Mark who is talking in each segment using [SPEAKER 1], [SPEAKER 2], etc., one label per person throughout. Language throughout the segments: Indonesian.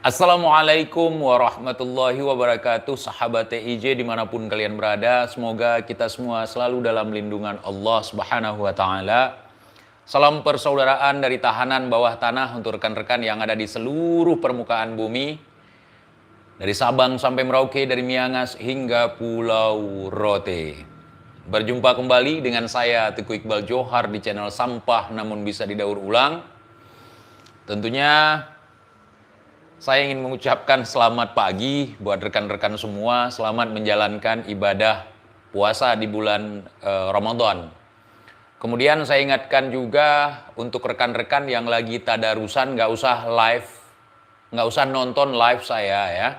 [SPEAKER 1] Assalamualaikum warahmatullahi wabarakatuh, sahabat TIJ dimanapun kalian berada. Semoga kita semua selalu dalam lindungan Allah Subhanahu wa Ta'ala. Salam persaudaraan dari tahanan bawah tanah untuk rekan-rekan yang ada di seluruh permukaan bumi, dari Sabang sampai Merauke, dari Miangas hingga Pulau Rote. Berjumpa kembali dengan saya Teguh Iqbal Johar di channel Sampah Namun Bisa Didaur Ulang. Tentunya saya ingin mengucapkan selamat pagi buat rekan-rekan semua, selamat menjalankan ibadah puasa di bulan Ramadan. Kemudian saya ingatkan juga untuk rekan-rekan yang lagi tadarusan, nggak usah live, nggak usah nonton live saya ya.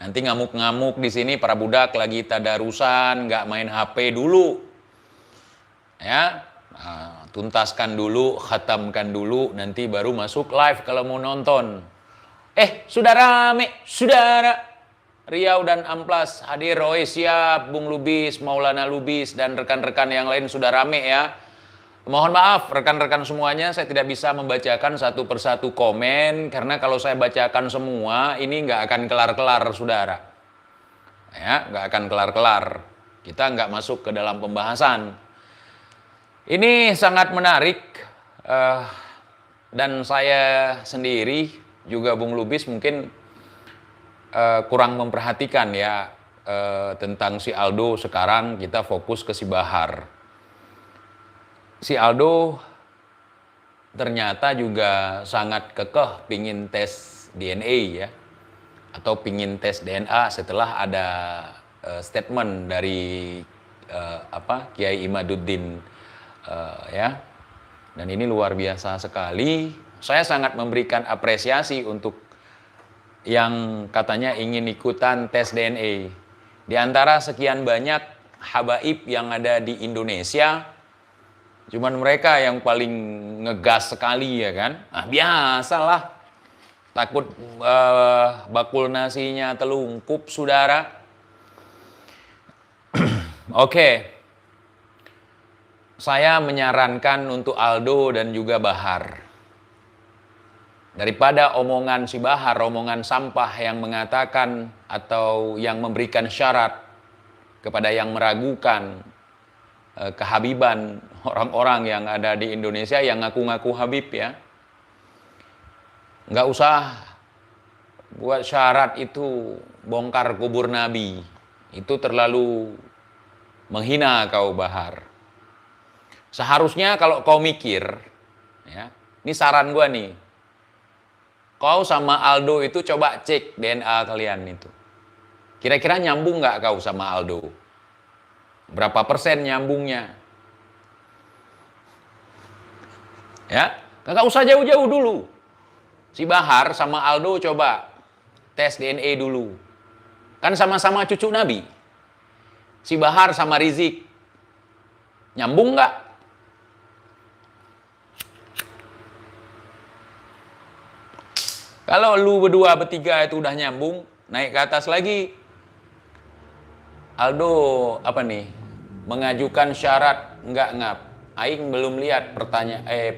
[SPEAKER 1] Nanti ngamuk-ngamuk di sini para budak lagi tadarusan, nggak main HP dulu, ya. Nah, tuntaskan dulu, khatamkan dulu, nanti baru masuk live kalau mau nonton. Sudah rame, saudara. Riau dan Amplas hadir, Roy siap, Bung Lubis, Maulana Lubis, dan rekan-rekan yang lain sudah rame ya. Mohon maaf rekan-rekan semuanya, saya tidak bisa membacakan satu persatu komen, karena kalau saya bacakan semua, ini nggak akan kelar-kelar, saudara. Ya, nggak akan kelar-kelar. Kita nggak masuk ke dalam pembahasan. Ini sangat menarik, dan saya sendiri juga Bung Lubis mungkin kurang memperhatikan ya tentang si Aldo. Sekarang kita fokus ke si Bahar. Si Aldo ternyata juga sangat kekeh pingin tes DNA ya, atau pingin tes DNA setelah ada statement dari Kiai Imaduddin ya. Dan ini luar biasa sekali. Saya sangat memberikan apresiasi untuk yang katanya ingin ikutan tes DNA. Di antara sekian banyak habaib yang ada di Indonesia, cuman mereka yang paling ngegas sekali ya kan. Nah, biasalah. Takut bakul nasinya telungkup, saudara. Oke. Saya menyarankan untuk Aldo dan juga Bahar, daripada omongan si Bahar, omongan sampah yang mengatakan atau yang memberikan syarat kepada yang meragukan kehabiban orang-orang yang ada di Indonesia yang ngaku-ngaku Habib ya. Nggak usah buat syarat itu bongkar kubur Nabi. Itu terlalu menghina kau, Bahar. Seharusnya kalau kau mikir, ya, ini saran gua nih, kau sama Aldo itu coba cek DNA kalian itu. Kira-kira nyambung nggak kau sama Aldo? Berapa persen nyambungnya? Ya, nggak usah jauh-jauh dulu. Si Bahar sama Aldo coba tes DNA dulu. Kan sama-sama cucu Nabi. Si Bahar sama Rizik, nyambung nggak? Kalau lu berdua bertiga itu udah nyambung, naik ke atas lagi. Aldo mengajukan syarat nggak ngap. Aing belum lihat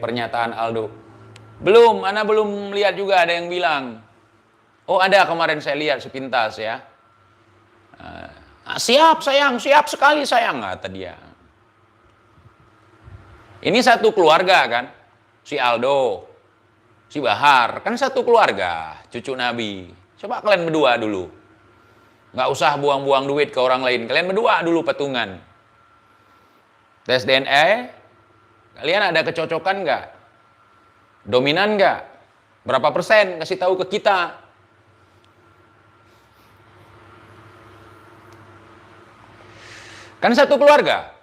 [SPEAKER 1] pernyataan Aldo. Belum, ana belum lihat juga ada yang bilang. Oh ada, kemarin saya lihat sepintas ya. Siap sayang, siap sekali sayang, kata dia. Ini satu keluarga kan, si Aldo, si Bahar, kan satu keluarga, cucu Nabi. Coba kalian berdua dulu. Nggak usah buang-buang duit ke orang lain. Kalian berdua dulu patungan. Tes DNA, kalian ada kecocokan nggak? Dominan nggak? Berapa persen? Kasih tahu ke kita. Kan satu keluarga.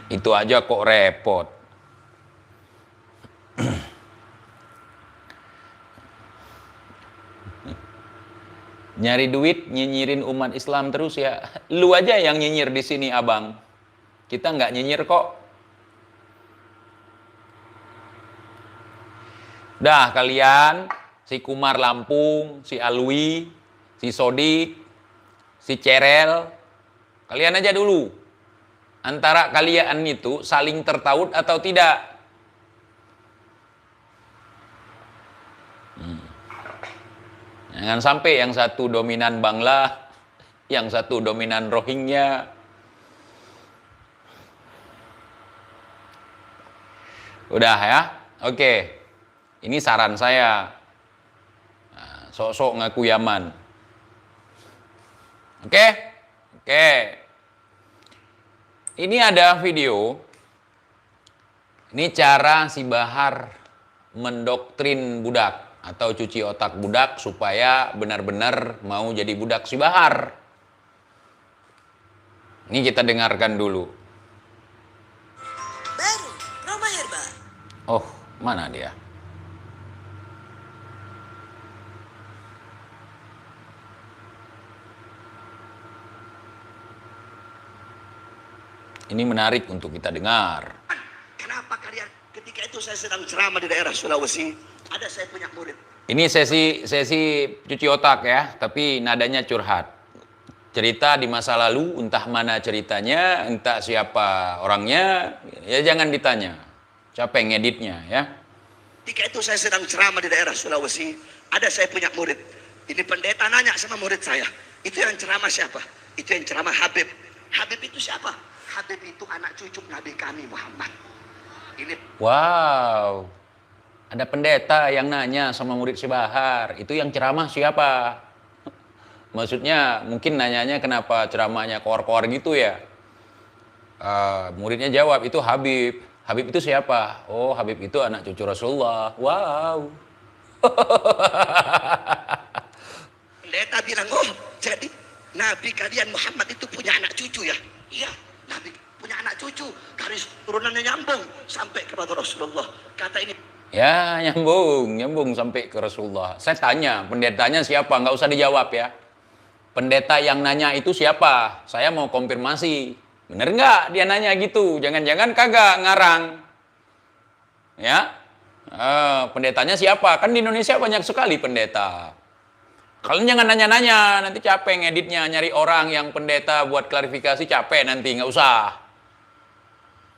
[SPEAKER 1] Itu aja kok repot. Nyari duit, nyinyirin umat Islam terus ya. Lu aja yang nyinyir di sini, abang. Kita nggak nyinyir kok. Dah kalian, si Kumar Lampung, si Alwi, si Sodik, si Cerel, kalian aja dulu. Antara kalian itu saling tertaut atau tidak? Jangan sampai yang satu dominan Bangla, yang satu dominan Rohingya. Udah ya? Oke. Ini saran saya. Nah, sok-sok ngaku Yaman. Oke? Oke. Ini ada video. Ini cara si Bahar mendoktrin budak atau cuci otak budak supaya benar-benar mau jadi budak si Bahar. Ini kita dengarkan dulu.
[SPEAKER 2] Baru, Roma Herba.
[SPEAKER 1] Oh, mana dia? Ini menarik untuk kita dengar.
[SPEAKER 2] Kenapa kalian ketika itu saya sedang ceramah di daerah Sulawesi, ada saya punya murid.
[SPEAKER 1] Ini sesi cuci otak ya, tapi nadanya curhat. Cerita di masa lalu, entah mana ceritanya, entah siapa orangnya, ya jangan ditanya. Siapa yang ngeditnya ya.
[SPEAKER 2] Ketika itu saya sedang ceramah di daerah Sulawesi, ada saya punya murid. Ini pendeta nanya sama murid saya, itu yang ceramah siapa? Itu yang ceramah Habib. Habib itu siapa? Habib itu anak cucu Nabi kami Muhammad. Ini
[SPEAKER 1] Wow, ada pendeta yang nanya sama murid si Bahar, itu yang ceramah siapa? Maksudnya mungkin nanyanya kenapa ceramahnya koar-koar gitu ya. Muridnya jawab itu Habib. Habib itu siapa? Oh, Habib itu anak cucu Rasulullah. Wow.
[SPEAKER 2] pendeta bilang, oh jadi Nabi kalian Muhammad itu punya anak cucu ya? Iya, Nabi punya anak cucu, garis turunannya nyambung sampai kepada Rasulullah. Kata ini,
[SPEAKER 1] Ya, nyambung sampai ke Rasulullah. Saya tanya, pendetanya siapa? Nggak usah dijawab ya. Pendeta yang nanya itu siapa? Saya mau konfirmasi. Bener nggak dia nanya gitu? Jangan-jangan kagak ngarang. Ya, pendetanya siapa? Kan di Indonesia banyak sekali pendeta. Kalian jangan nanya-nanya, nanti capek ngeditnya, nyari orang yang pendeta buat klarifikasi capek nanti, nggak usah.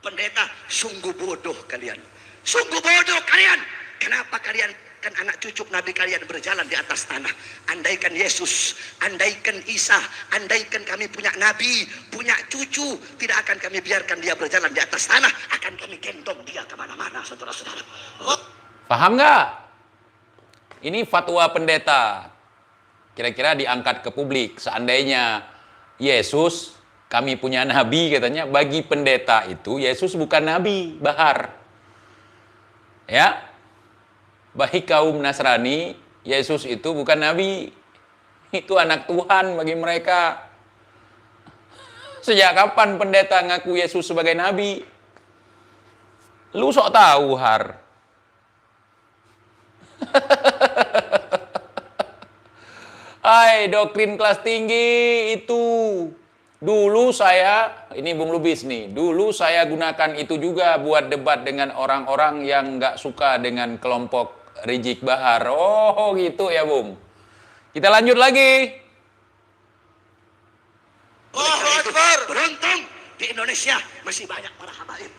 [SPEAKER 2] pendeta, sungguh bodoh kalian. Sungguh bodoh kalian. Kenapa kalian kan anak cucu Nabi kalian berjalan di atas tanah? Andaikan Yesus, andaikan Isa, andaikan kami punya Nabi, punya cucu, tidak akan kami biarkan dia berjalan di atas tanah. Akan kami gendong dia kemana-mana, saudara-saudara. Oh.
[SPEAKER 1] Paham nggak? Ini fatwa pendeta. Kira-kira diangkat ke publik. Seandainya Yesus, kami punya nabi katanya, bagi pendeta itu Yesus bukan nabi, Bahar. Ya. Bagi kaum Nasrani, Yesus itu bukan nabi. Itu anak Tuhan bagi mereka. Sejak kapan pendeta ngaku Yesus sebagai nabi? Lu sok tahu, Har. Hai, doktrin kelas tinggi itu. Dulu saya, ini Bung Lubis nih, dulu saya gunakan itu juga buat debat dengan orang-orang yang nggak suka dengan kelompok Rizik Bahar. Oh gitu ya, Bung. Kita lanjut lagi.
[SPEAKER 2] Allahu Akbar. Beruntung di Indonesia masih banyak para habaib.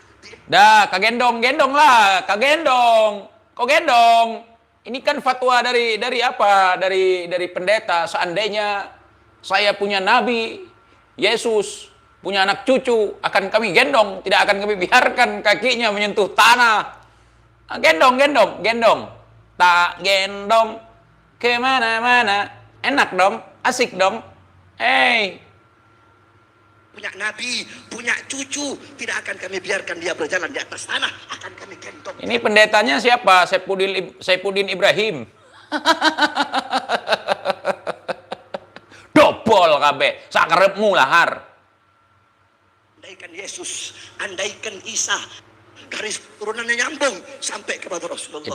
[SPEAKER 1] Dah, kagendong lah, kagendong. Kok gendong? Ini kan fatwa dari apa? Dari pendeta. Seandainya saya punya nabi, Yesus punya anak cucu, akan kami gendong, tidak akan kami biarkan kakinya menyentuh tanah. Gendong. Tak gendong kemana-mana. Enak dong, asik dong.
[SPEAKER 2] Punya nabi, punya cucu, tidak akan kami biarkan dia berjalan di atas tanah, akan kami gendong.
[SPEAKER 1] Ini pendetanya siapa? Saifuddin Ibrahim. Dobol kabeh, sakarepmu lah, Har.
[SPEAKER 2] Andaikan Yesus, andaikan Isa, garis turunannya nyambung sampai kepada Rasulullah.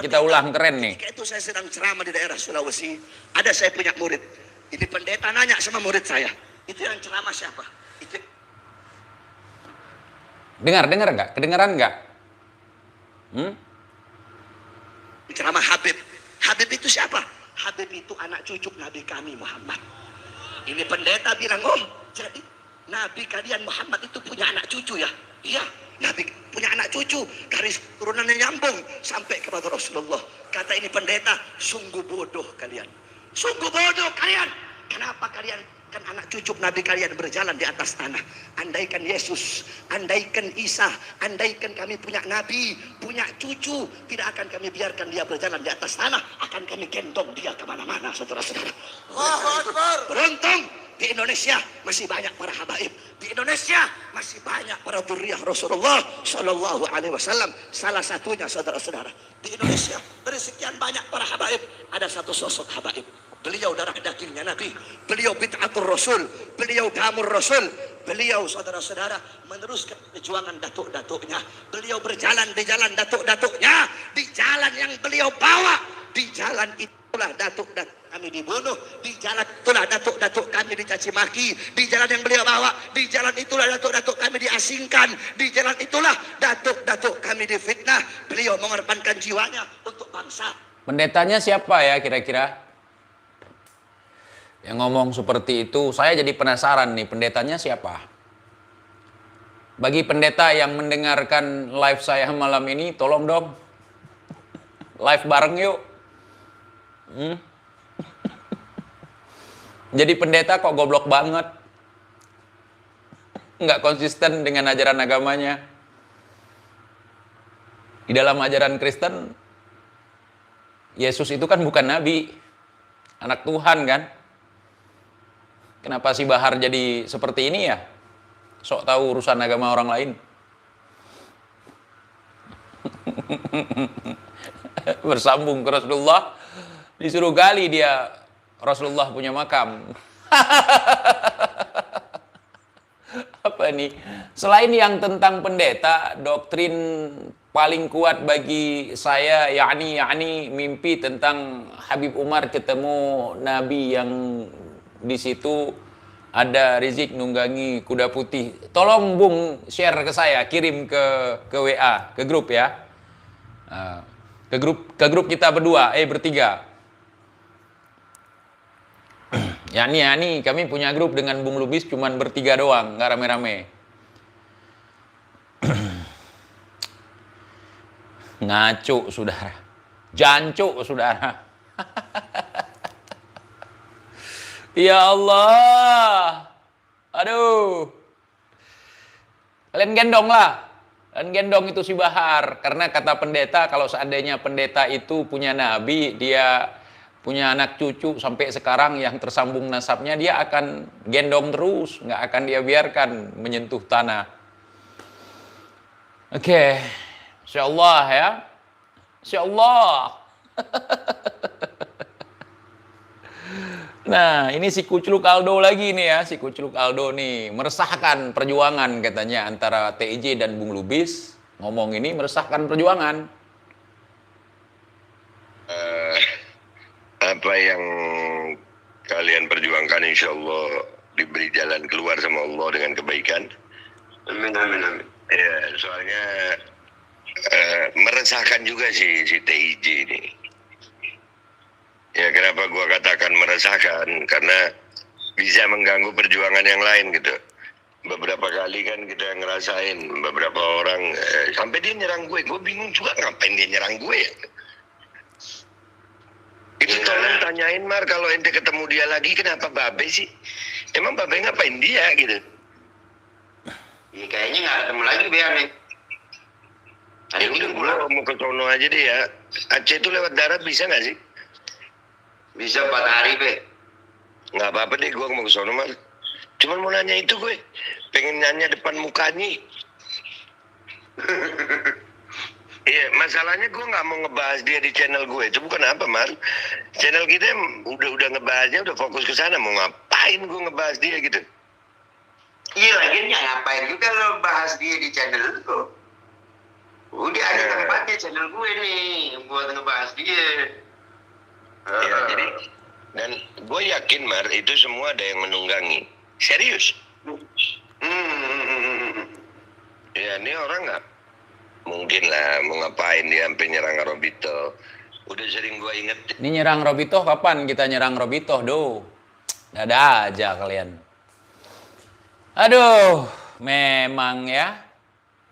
[SPEAKER 1] Kita ulang keren nih.
[SPEAKER 2] Ketika itu saya sedang ceramah di daerah Sulawesi, ada saya punya murid. Ini pendeta nanya sama murid saya, itu yang ceramah siapa? Itu
[SPEAKER 1] Dengar nggak? Kedengaran nggak?
[SPEAKER 2] ceramah Habib. Habib itu siapa? Habib itu anak cucu Nabi kami Muhammad. Ini pendeta bilang, oh jadi Nabi kalian Muhammad itu punya anak cucu ya? Iya, Nabi punya anak cucu, garis turunannya nyambung sampai kepada Rasulullah. Kata ini pendeta, sungguh bodoh kalian. Sungguh bodoh kalian. Kenapa kalian kan anak cucu Nabi kalian berjalan di atas tanah? Andaikan Yesus, andaikan Isa, andaikan kami punya Nabi, punya cucu, tidak akan kami biarkan dia berjalan di atas tanah, akan kami gendong dia kemana-mana, saudara-saudara. Beruntung di Indonesia masih banyak para habaib. Di Indonesia masih banyak para dzurriyyah Rasulullah Shallallahu Alaihi Wasallam. Salah satunya saudara-saudara, di Indonesia dari sekian banyak para habaib ada satu sosok habaib. Beliau darah dagingnya Nabi, beliau bid'atul Rasul, beliau damur Rasul, beliau saudara-saudara meneruskan perjuangan datuk-datuknya. Beliau berjalan di jalan datuk-datuknya, di jalan yang beliau bawa, di jalan itulah datuk-datuk kami dibunuh, di jalan itulah datuk-datuk kami dicaci maki, di jalan yang beliau bawa, di jalan itulah datuk-datuk kami diasingkan, di jalan itulah datuk-datuk kami difitnah. Beliau mengorbankan jiwanya untuk bangsa.
[SPEAKER 1] Pendetanya siapa ya kira-kira? Yang ngomong seperti itu, saya jadi penasaran nih, pendetanya siapa? Bagi pendeta yang mendengarkan live saya malam ini, tolong dong, live bareng yuk. Jadi pendeta kok goblok banget. Nggak konsisten dengan ajaran agamanya. Di dalam ajaran Kristen, Yesus itu kan bukan nabi, anak Tuhan kan. Kenapa si Bahar jadi seperti ini ya? Sok tahu urusan agama orang lain. Bersambung ke Rasulullah, disuruh gali dia, Rasulullah punya makam. Apa nih? Selain yang tentang pendeta, doktrin paling kuat bagi saya yakni mimpi tentang Habib Umar ketemu Nabi yang di situ ada Rizik nunggangi kuda putih. Tolong Bung share ke saya, kirim ke WA, ke grup ya. Ke grup kita berdua, bertiga. Yani kami punya grup dengan Bung Lubis cuman bertiga doang, nggak rame-rame. Ngaco saudara, jancuk saudara. Ya Allah, aduh, kalian gendong lah, kalian gendong itu si Bahar, karena kata pendeta kalau seandainya pendeta itu punya nabi, dia punya anak cucu sampai sekarang yang tersambung nasabnya, dia akan gendong terus, nggak akan dia biarkan menyentuh tanah. Oke, Insya Allah ya, Insya Allah. Nah, ini si Kucluk Aldo lagi nih ya, si Kucluk Aldo nih meresahkan perjuangan katanya antara TIJ dan Bung Lubis. Ngomong ini meresahkan perjuangan.
[SPEAKER 3] Apa yang kalian perjuangkan insya Allah diberi jalan keluar sama Allah dengan kebaikan. Amin, amin, amin. Ya, soalnya meresahkan juga si TIJ ini. Ya, kenapa gua katakan meresahkan? Karena bisa mengganggu perjuangan yang lain gitu. Beberapa kali kan kita ngerasain beberapa orang sampai dia nyerang gue bingung juga ngapain dia nyerang gue ya. Itu tolong tanyain Mar, kalau ente ketemu dia lagi kenapa Babe sih? Emang Babe ngapain dia gitu?
[SPEAKER 4] Ya, kayaknya nggak ketemu lagi Be nih.
[SPEAKER 3] Ya udah gua mau ke sono aja deh ya. Aceh itu lewat darat bisa nggak sih?
[SPEAKER 4] Bisa 4 hari Be.
[SPEAKER 3] Nggak apa-apa deh, gue mau ke sono Mar. Cuman mau nanya itu gue, pengen nanya depan mukanya. Iya, masalahnya gue nggak mau ngebahas dia di channel gue. Itu bukan apa Mar. Channel kita udah ngebahasnya, udah fokus ke sana. Mau ngapain gue ngebahas dia gitu?
[SPEAKER 4] Iya lagian ngapain juga lo bahas dia di channel lu. Udah ada tempatnya channel gue nih buat ngebahas dia.
[SPEAKER 3] Ya, jadi dan gue yakin Mar, itu semua ada yang menunggangi. Serius. Ya ini orang nggak mungkin lah mau ngapain dia sampai nyerang Robito. Udah sering gue inget.
[SPEAKER 1] Ini nyerang Robito kapan kita nyerang Robito, do? Ada aja kalian. Aduh, memang ya.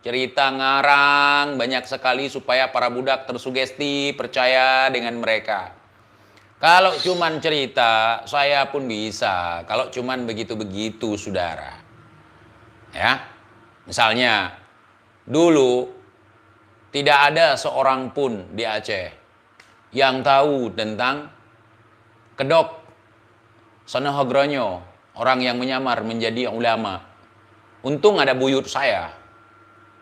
[SPEAKER 1] cerita ngarang banyak sekali supaya para budak tersugesti percaya dengan mereka. Kalau cuman cerita, saya pun bisa. Kalau cuman begitu-begitu, saudara. Ya, misalnya dulu tidak ada seorang pun di Aceh yang tahu tentang kedok Sonohogronyo, orang yang menyamar menjadi ulama. Untung ada buyut saya.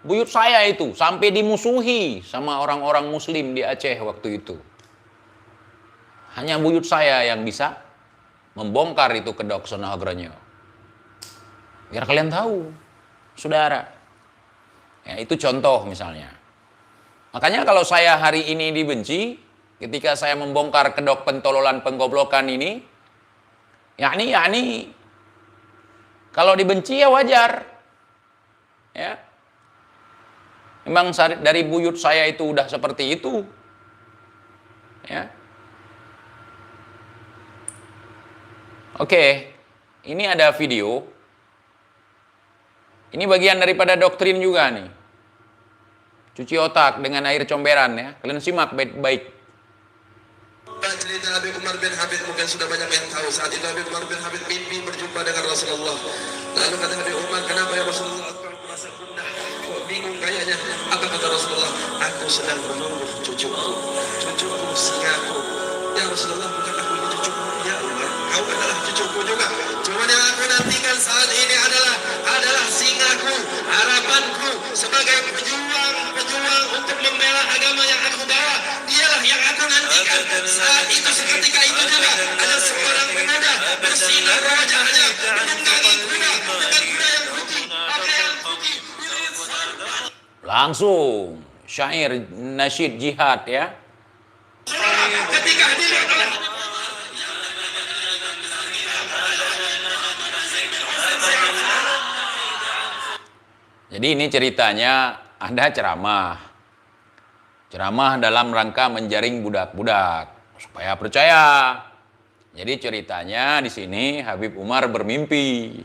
[SPEAKER 1] Buyut saya itu sampai dimusuhi sama orang-orang muslim di Aceh waktu itu. Hanya buyut saya yang bisa membongkar itu kedok Sonohogronyo. Biar kalian tahu, saudara. Ya, itu contoh misalnya. Makanya kalau saya hari ini dibenci, ketika saya membongkar kedok pentololan penggoblokan ini, yakni kalau dibenci ya wajar. Ya. Memang dari buyut saya itu udah seperti itu. Ya. Oke, ini ada video. Ini bagian daripada doktrin juga nih. Cuci otak dengan air comberan ya. Kalian simak baik-baik.
[SPEAKER 5] Cerita Habib Umar bin Habib mungkin sudah banyak yang tahu. Saat itu Habib Umar bin Habib mimpi berjumpa dengan Rasulullah. Lalu kata Habib Umar, kenapa ya Rasulullah? Aku merasa gundah, kok bingung kayaknya. Apa kata Rasulullah? Aku sedang menunggu cucuku singaku. Ya Rasulullah, bukan aku ini cucuku. Ya Umar, kau adalah cucuku juga. Cuman yang aku nantikan saat ini adalah singaku, harapanku sebagai pejuang untuk membela agama yang aku bawa. Dialah yang aku nantikan. Saat itu seketika itu juga ada seorang pemuda bersinar wajahnya menunggangi kuda dengan kuda yang putih, pakaian putih.
[SPEAKER 1] Langsung syair nasyid jihad ya.
[SPEAKER 5] Ketika dia
[SPEAKER 1] Jadi ini ceritanya ada ceramah dalam rangka menjaring budak-budak supaya percaya. Jadi ceritanya di sini Habib Umar bermimpi.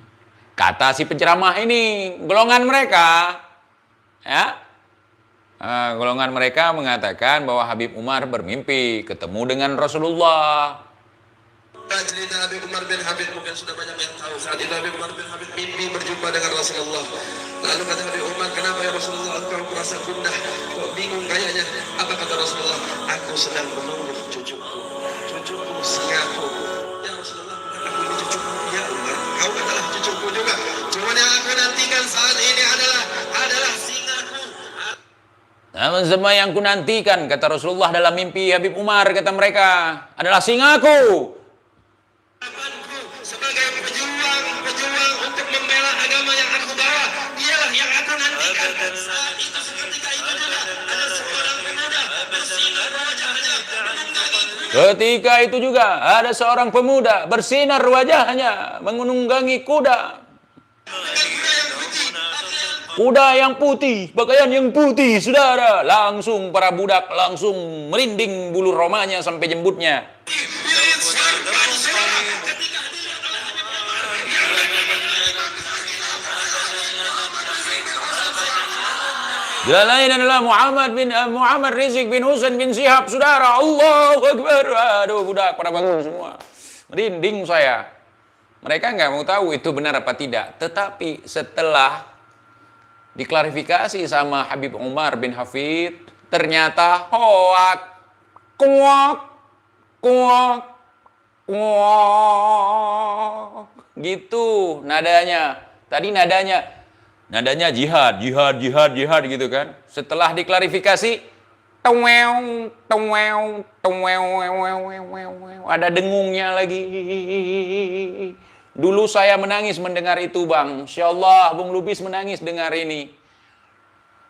[SPEAKER 1] Kata si penceramah ini, golongan mereka, ya, golongan mereka mengatakan bahwa Habib Umar bermimpi ketemu dengan Rasulullah.
[SPEAKER 5] cerita Habib Umar bin Habib mungkin sudah banyak yang tahu. Saat itu Habib Umar bin Habib mimpi berjumpa dengan Rasulullah. Lalu kata Habib Umar, kenapa ya Rasulullah? Aku merasa gundah, kok bingung kayaknya. Apa kata Rasulullah? Aku sedang menunggu cucuku singaku. Ya Rasulullah, bukan aku ini cucuku. Ya Umar, kau adalah cucuku juga. Cuman yang aku nantikan saat ini adalah singaku.
[SPEAKER 1] Namun semua yang kunantikan, kata Rasulullah dalam mimpi Habib Umar, kata mereka, adalah singaku.
[SPEAKER 5] Sebagai pejuang untuk membela agama yang aku bawa. Dialah yang aku nantikan. Saat itu seketika itu juga ada seorang pemuda bersinar wajahnya menunggangi kuda.
[SPEAKER 1] Ketika itu juga ada seorang pemuda bersinar wajahnya menunggangi kuda. Kuda yang putih, pakaian yang putih, saudara. Langsung para budak langsung merinding bulu romanya sampai jembutnya. Dia lain adalah Muhammad Rizik bin Husain bin Syihab, saudara. Allahu Akbar. Aduh, budak pada bangun semua. Merinding saya. Mereka nggak mau tahu itu benar apa tidak. Tetapi setelah diklarifikasi sama Habib Umar bin Hafid, ternyata hoak. Kuak. Gitu nadanya. Tadi nadanya jihad gitu kan. Setelah diklarifikasi, ada dengungnya lagi. Dulu saya menangis mendengar itu, Bang. Insyaallah Bung Lubis menangis dengar ini.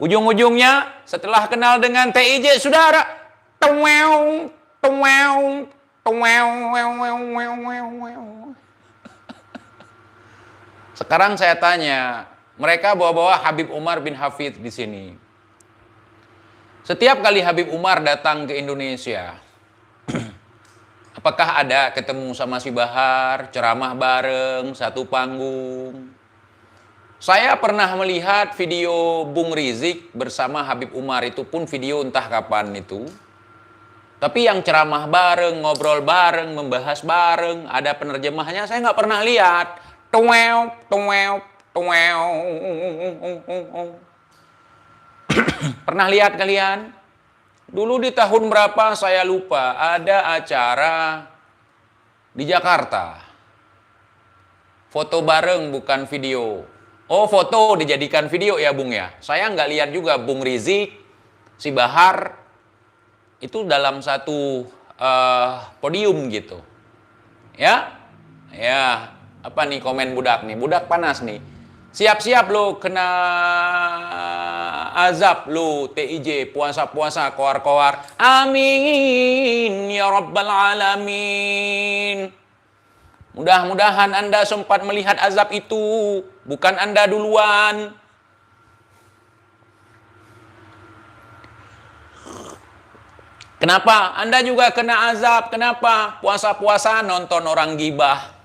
[SPEAKER 1] Ujung-ujungnya setelah kenal dengan TIJ, saudara, sekarang saya tanya, mereka bawa-bawa Habib Umar bin Hafid di sini. Setiap kali Habib Umar datang ke Indonesia, apakah ada ketemu sama si Bahar, ceramah bareng, satu panggung? Saya pernah melihat video Bung Rizik bersama Habib Umar, itu pun video entah kapan itu. Tapi yang ceramah bareng, ngobrol bareng, membahas bareng, ada penerjemahnya, saya nggak pernah lihat. Tuwew, tuwew, tuwew. Pernah lihat kalian? Dulu di tahun berapa saya lupa, ada acara di Jakarta. Foto bareng bukan video. Oh, foto dijadikan video ya Bung ya. Saya nggak lihat juga Bung Rizik, si Bahar, itu dalam satu podium gitu. Ya, ya, apa nih komen budak nih? Budak panas nih. Siap-siap lo kena azab lo TIJ, puasa-puasa, koar-koar. Amin ya rabbal alamin. Mudah-mudahan Anda sempat melihat azab itu, bukan Anda duluan. Kenapa? Anda juga kena azab. Kenapa? Puasa-puasa nonton orang gibah.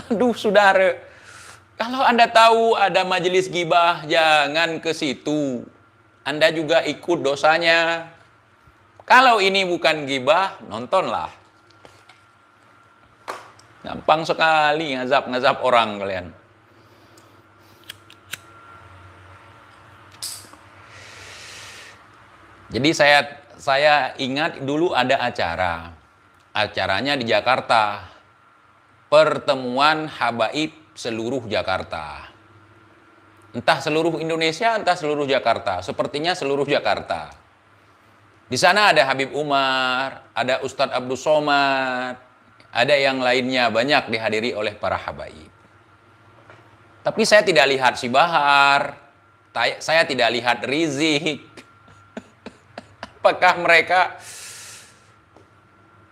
[SPEAKER 1] Aduh, saudara. Kalau Anda tahu ada majelis gibah, jangan ke situ. Anda juga ikut dosanya. Kalau ini bukan gibah, nontonlah. Gampang sekali ngazab-ngazab orang kalian. Jadi saya ingat dulu ada acara. Acaranya di Jakarta. Pertemuan habaib seluruh Jakarta. Entah seluruh Indonesia, entah seluruh Jakarta. Sepertinya seluruh Jakarta. Di sana ada Habib Umar, ada Ustadz Abdul Somad, ada yang lainnya, banyak dihadiri oleh para habaib. Tapi saya tidak lihat si Bahar, saya tidak lihat Rizik. Apakah mereka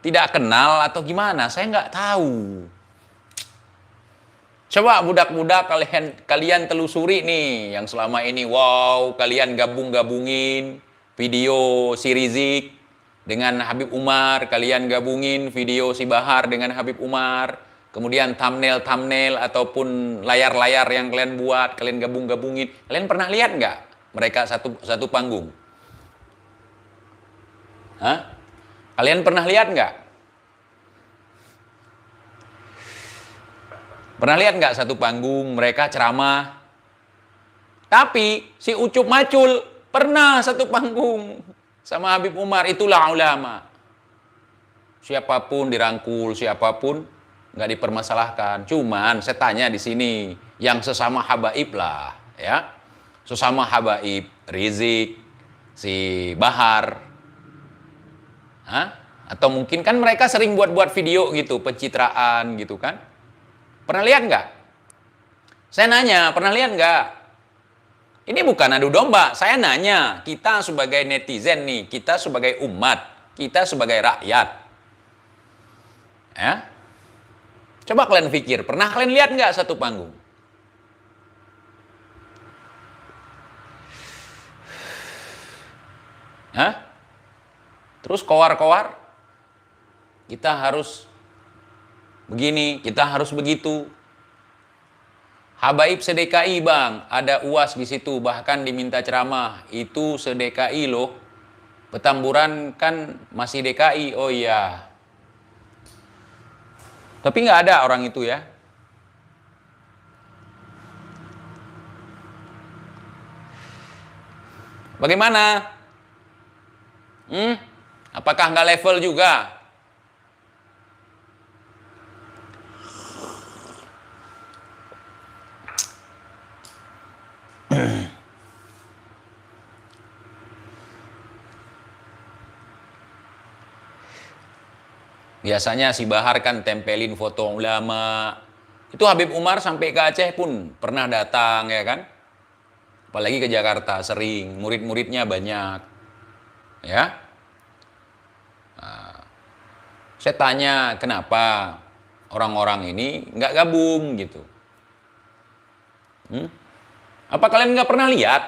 [SPEAKER 1] tidak kenal atau gimana? Saya nggak tahu. Coba budak-budak kalian telusuri nih yang selama ini, wow, kalian gabung-gabungin video si Rizik dengan Habib Umar, kalian gabungin video si Bahar dengan Habib Umar, kemudian thumbnail ataupun layar-layar yang kalian buat, kalian gabung-gabungin. Kalian pernah lihat nggak mereka satu panggung? Hah? Kalian pernah lihat nggak? Pernah lihat nggak satu panggung mereka ceramah? Tapi si Ucup Macul pernah satu panggung sama Habib Umar, itulah ulama. Siapapun dirangkul, siapapun nggak dipermasalahkan. Cuman saya tanya di sini, yang sesama habaib lah, ya, sesama habaib, Rizik, si Bahar, atau mungkin kan mereka sering buat-buat video gitu, pencitraan gitu kan? Pernah lihat nggak? Saya nanya, pernah lihat nggak? Ini bukan adu domba, saya nanya, kita sebagai netizen nih, kita sebagai umat, kita sebagai rakyat. Ya? Coba kalian pikir, pernah kalian lihat nggak satu panggung? Hah? Terus koar-koar, kita harus begini, kita harus begitu. Habaib se-DKI bang, ada UAS di situ, bahkan diminta ceramah. Itu se-DKI loh. Petamburan kan masih DKI, oh iya. Tapi nggak ada orang itu ya. Bagaimana? Apakah nggak level juga? Biasanya si Bahar kan tempelin foto ulama. Itu Habib Umar sampai ke Aceh pun pernah datang ya kan. Apalagi ke Jakarta sering, murid-muridnya banyak. Ya. Nah, saya tanya kenapa orang-orang ini nggak gabung gitu. Apa kalian nggak pernah lihat?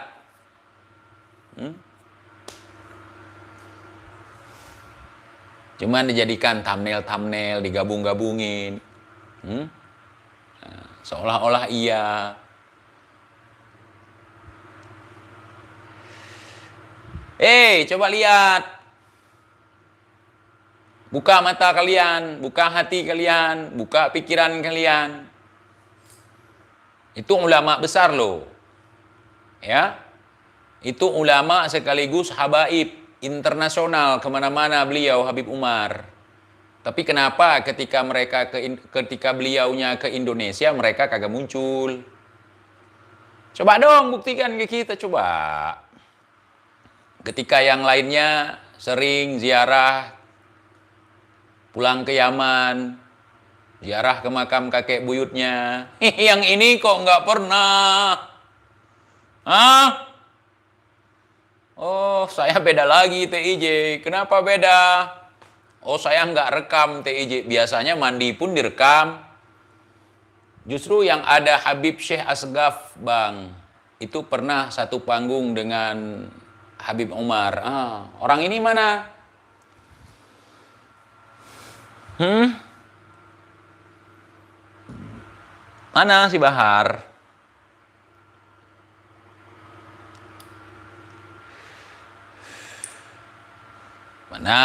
[SPEAKER 1] Cuman dijadikan thumbnail, digabung-gabungin. Seolah-olah iya. Coba lihat. Buka mata kalian, buka hati kalian, buka pikiran kalian. Itu ulama besar loh. Ya. Itu ulama sekaligus habaib internasional, kemana-mana beliau Habib Umar. Tapi kenapa ketika beliaunya ke Indonesia mereka kagak muncul? Coba dong buktikan ke kita, coba. Ketika yang lainnya sering ziarah, pulang ke Yaman, ziarah ke makam kakek buyutnya. Yang ini kok nggak pernah? Hah? Oh, saya beda lagi TIJ. Kenapa beda? Oh, saya nggak rekam TIJ. Biasanya mandi pun direkam. Justru yang ada Habib Syekh Asgaf, Bang. Itu pernah satu panggung dengan Habib Umar. Orang ini mana? Mana si Bahar? Mana?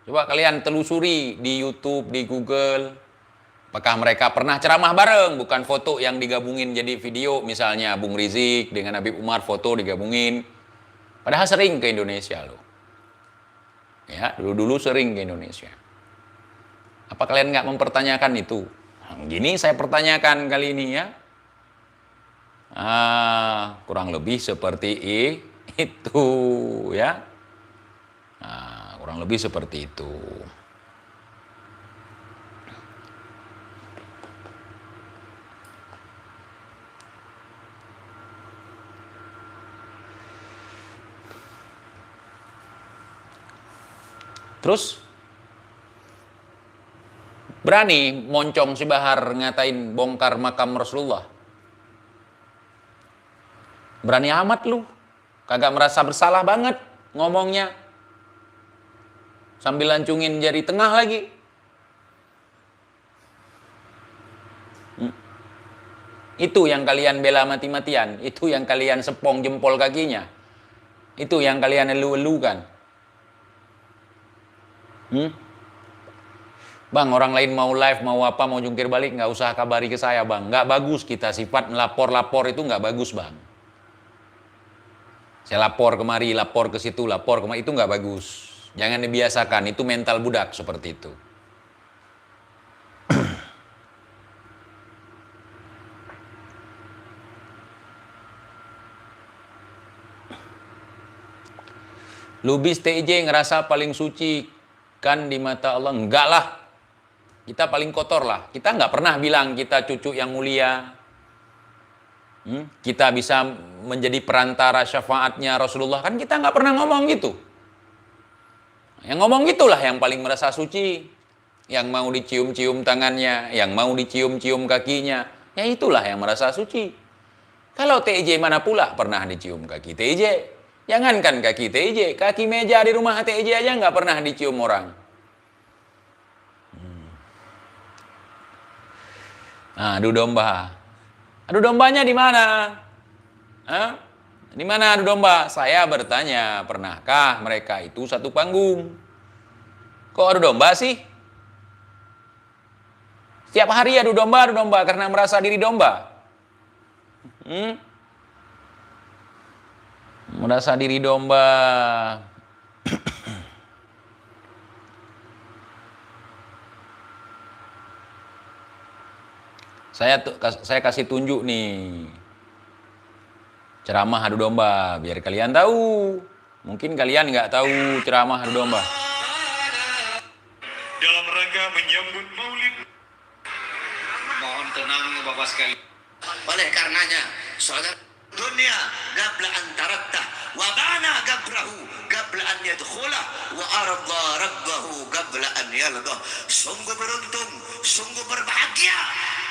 [SPEAKER 1] Coba kalian telusuri di YouTube, di Google. Apakah mereka pernah ceramah bareng? Bukan foto yang digabungin jadi video. Misalnya Bung Rizik dengan Habib Umar foto digabungin. Padahal sering ke Indonesia loh. Ya, dulu-dulu sering ke Indonesia. Apa kalian nggak mempertanyakan itu? Gini saya pertanyakan kali ini ya. Kurang lebih seperti itu ya. Kurang lebih seperti itu. Terus berani moncong si Bahar ngatain bongkar makam Rasulullah. Berani amat lu. Kagak merasa bersalah banget ngomongnya. Sambil lancungin jari tengah lagi. Itu yang kalian bela mati-matian. Itu yang kalian sepong jempol kakinya. Itu yang kalian elu-elukan. Bang, orang lain mau live, mau apa, mau jungkir balik, nggak usah kabari ke saya, Bang. Nggak bagus kita sifat lapor-lapor itu nggak bagus, Bang. Saya lapor kemari, lapor ke situ, lapor kemari, itu nggak bagus. Jangan dibiasakan, itu mental budak seperti itu. Lubis TIJ ngerasa paling suci kan di mata Allah? Enggak lah. Kita paling kotor lah. Kita nggak pernah bilang kita cucu yang mulia. Kita bisa menjadi perantara syafaatnya Rasulullah. Kan kita nggak pernah ngomong gitu. Yang ngomong gitulah yang paling merasa suci. Yang mau dicium-cium tangannya. Yang mau dicium-cium kakinya. Ya itulah yang merasa suci. Kalau TIJ mana pula pernah dicium kaki TIJ? Jangankan kaki TIJ, kaki meja di rumah TIJ aja nggak pernah dicium orang. Nah, adu domba. Adu dombanya di mana? Di mana adu domba? Saya bertanya, pernahkah mereka itu satu panggung? Kok adu domba sih? Setiap hari adu domba karena merasa diri domba. Merasa diri domba. Saya kasih tunjuk nih. Ceramah adu domba biar kalian tahu. Mungkin kalian nggak tahu ceramah adu domba.
[SPEAKER 6] Dalam rangka menyambut Maulid. Mohon tenang Bapak sekalian.
[SPEAKER 2] Oleh karenanya, saudara, dunia qabla an taratta wa bana qabrahu qabla an yadkhula wa arda rabbahu qabla an yalqa. Sungguh beruntung, sungguh berbahagia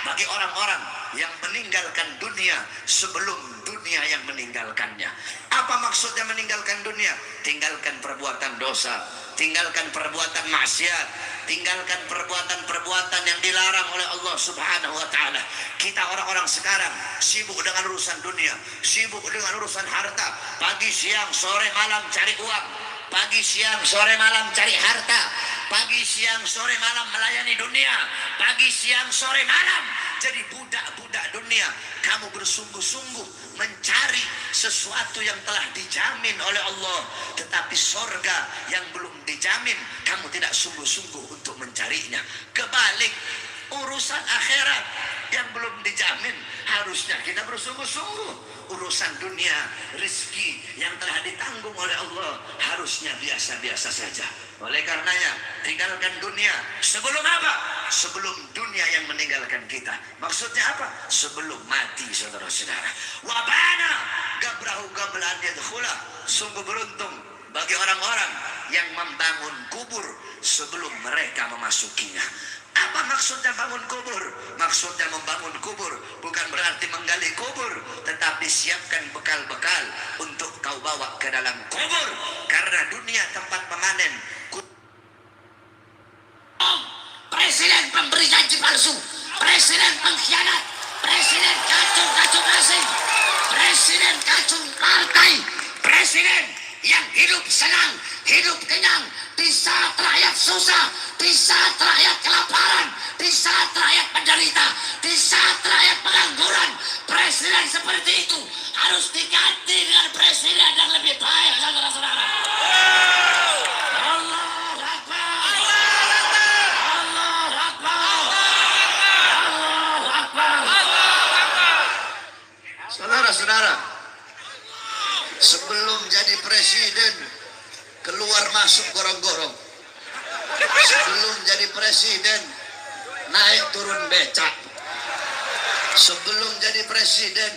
[SPEAKER 2] bagi orang-orang yang meninggalkan dunia sebelum dunia yang meninggalkannya. Apa maksudnya meninggalkan dunia? Tinggalkan perbuatan dosa, tinggalkan perbuatan maksiat, tinggalkan perbuatan-perbuatan yang dilarang oleh Allah Subhanahu wa taala. Kita orang-orang sekarang sibuk dengan urusan dunia, sibuk dengan urusan harta, pagi siang sore malam cari uang, pagi siang sore malam cari harta, pagi siang sore malam melayani dunia, pagi siang sore malam jadi budak-budak dunia. Kamu bersungguh-sungguh mencari sesuatu yang telah dijamin oleh Allah, tetapi sorga yang belum dijamin kamu tidak sungguh-sungguh untuk mencarinya. Kebalik, urusan akhirat yang belum dijamin harusnya kita bersungguh-sungguh. Urusan dunia, rezeki yang telah ditanggung oleh Allah harusnya biasa-biasa saja. Oleh karenanya, tinggalkan dunia. Sebelum apa? Sebelum dunia yang meninggalkan kita. Maksudnya apa? Sebelum mati, saudara-saudara. Wabana gabrahu gablan yadkhula. Sungguh beruntung bagi orang-orang yang membangun kubur sebelum mereka memasukinya. Apa maksudnya bangun kubur? Maksudnya membangun kubur bukan berarti menggali kubur, tetapi siapkan bekal-bekal untuk kau bawa ke dalam kubur. Karena dunia tempat memanen. Presiden pemberi janji palsu, presiden pengkhianat, presiden kacung-kacung asing, presiden kacung partai, presiden yang hidup senang, hidup kenyang, di saat rakyat susah, di saat rakyat kelaparan, di saat rakyat menderita, di saat rakyat pengangguran. Presiden seperti itu harus diganti dengan presiden yang lebih baik, saudara-saudara. Allahu Akbar. Allahu Akbar. Allahu Akbar. Saudara-saudara, sebelum jadi presiden keluar masuk gorong-gorong, sebelum jadi presiden naik turun becak, sebelum jadi presiden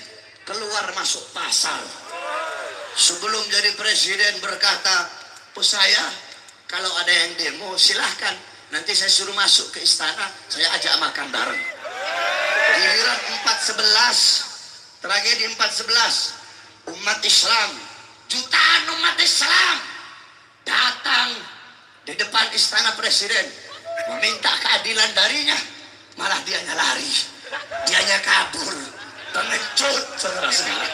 [SPEAKER 2] keluar masuk pasar, sebelum jadi presiden berkata, saya kalau ada yang demo silahkan, nanti saya suruh masuk ke istana, saya ajak makan bareng. Giliran 4.11, tragedi 4.11, umat Islam, jutaan umat Islam datang di depan istana presiden meminta keadilan darinya, malah dianya lari, dianya kabur, pengecut, saudara-saudara.